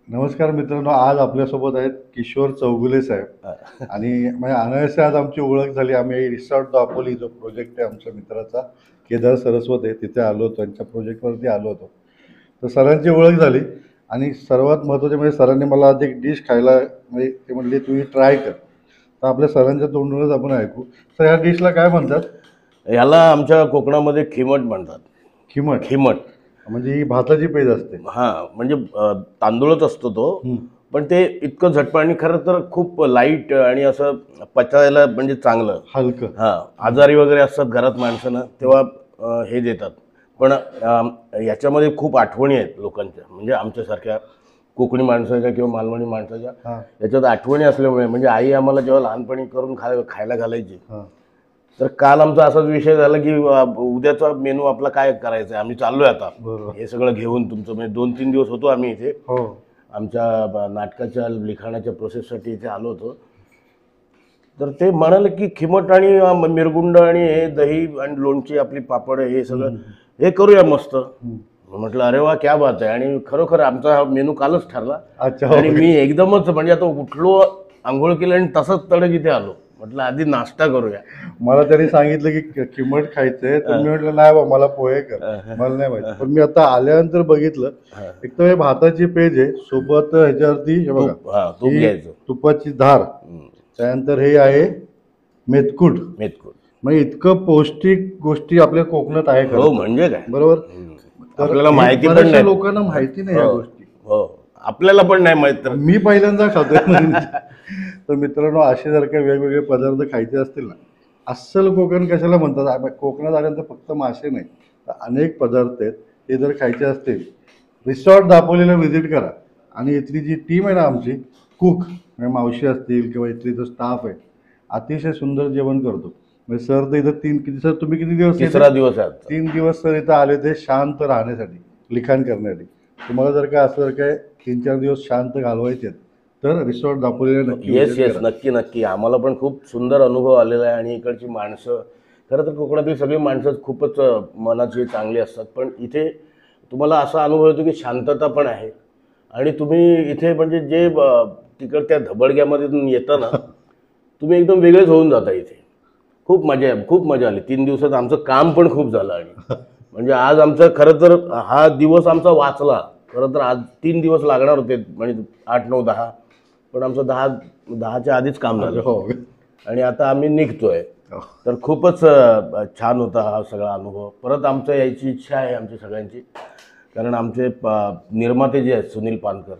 नमस्कार मित्रांनो, आज आपल्यासोबत आहेत किशोर चौगुले साहेब आणि म्हणजे अनायासे आज आमची ओळख झाली. आम्ही रिसॉर्ट दापोली जो प्रोजेक्ट आहे आमच्या मित्राचा केदार सरस्वत आहे तिथे आलो होतो, त्यांच्या प्रोजेक्टवरती आलो होतो. तर सरांची ओळख झाली आणि सर्वात महत्त्वाचे म्हणजे सरांनी मला आज एक डिश खायला म्हणजे ते म्हणले तुम्ही ट्राय कर. तर आपल्या सरांच्या तोंडूनच आपण ऐकू. सर ह्या डिशला काय म्हणतात? याला आमच्या कोकणामध्ये खिमट म्हणतात. खिमट. खिमट म्हणजे ही भाताची पेज असते. म्हणजे तांदूळच असतो तो, पण ते इतकं झटपट आणि खरं तर खूप लाईट आणि असं पचायला म्हणजे चांगलं, हलकं. आजारी वगैरे असतात घरात माणसांना तेव्हा हे देतात. पण याच्यामध्ये खूप आठवणी आहेत लोकांच्या, म्हणजे आमच्यासारख्या कोकणी माणसाच्या किंवा मालवणी माणसाच्या याच्यात आठवणी असल्यामुळे, म्हणजे आई आम्हाला जेव्हा लहानपणी करून खायला घालायची. तर काल आमचा असाच विषय झाला की उद्याचा मेनू आपला काय करायचा आहे. आम्ही चाललोय आता हे सगळं घेऊन. तुमचं म्हणजे 2-3 दिवस होतो आम्ही इथे. आमच्या नाटकाच्या लिखाणाच्या प्रोसेससाठी इथे आलो होतो. तर ते म्हणाले की खिमट आणि मिरगुंड आणि हे दही आणि लोणची आपली पापड हे सगळं हे करूया मस्त. म्हटलं अरे वा क्या बात आहे. आणि खरोखर आमचा हा मेनू कालच ठरला. आणि मी एकदमच म्हणजे आता उठलो, आंघोळ केलं आणि तसंच तडक इथे आलो. म्हटलं आधी नाश्ता करूया. मला त्यांनी सांगितलं की खिमट खायचंय, तर मी म्हटलं नाही बा मला पोहे कर, मला नाही माहिती. पण मी आता आल्यानंतर बघितलं, एक तर हे भाताची पेज आहे, सोबत ह्याच्यावरती हे बघा तूप घ्यायचं, तुपाची धार, त्यानंतर हे आहे मेथकूट. म्हणजे इतकं पौष्टिक गोष्टी आपल्या कोकणात आहे. हो म्हणजे काय, बरोबर. आपल्याला माहिती पण नाही, लोकांना माहिती नाही या गोष्टी. हो आपल्याला पण नाही माहित. मी पहिल्यांदा खातोय. तर मित्रांनो, असे जर काही वेगवेगळे पदार्थ खायचे असतील ना, अस्सल कोकण कशाला म्हणतात. कोकणात आल्यानंतर फक्त मासे नाही तर अनेक पदार्थ आहेत. ते जर खायचे असतील रिसॉर्ट दापोलीला व्हिजिट करा. आणि इथली जी टीम आहे ना आमची कुक, म्हणजे मावशी असतील किंवा इथली जो स्टाफ आहे, अतिशय सुंदर जेवण करतो. म्हणजे सर तर इथं सर तुम्ही किती दिवस? तिसरा दिवस आहे. 3 दिवस सर इथं आले ते शांत राहण्यासाठी, लिखाण करण्यासाठी. तुम्हाला जर काय असं जर काय 3-4 दिवस शांत घालवायचे तर रिसॉर्ट दापोलीला नक्की. येस नक्की. आम्हाला पण खूप सुंदर अनुभव आलेला आहे. आणि इकडची माणसं, खरं तर कोकणातील सगळी माणसं खूपच मनाची चांगली असतात. पण इथे तुम्हाला असा अनुभव येतो की शांतता पण आहे. आणि तुम्ही इथे म्हणजे जे तिकडच्या धबडग्यामध्ये येता ना, तुम्ही एकदम वेगळेच होऊन जाता इथे. खूप मजा आली. 3 दिवसात आमचं काम पण खूप झालं. आणि म्हणजे आज आमचा खरं तर हा दिवस आमचा वाचला. खरं तर आज 3 दिवस लागणार होते, म्हणजे 8, 9, 10, पण आमचं 10च्या आधीच काम झालं. आणि आता आम्ही निघतोय. तर खूपच छान होता हा सगळा अनुभव. परत आमचं यायची इच्छा आहे आमची सगळ्यांची, कारण आमचे निर्माते जे आहेत सुनील पानकर,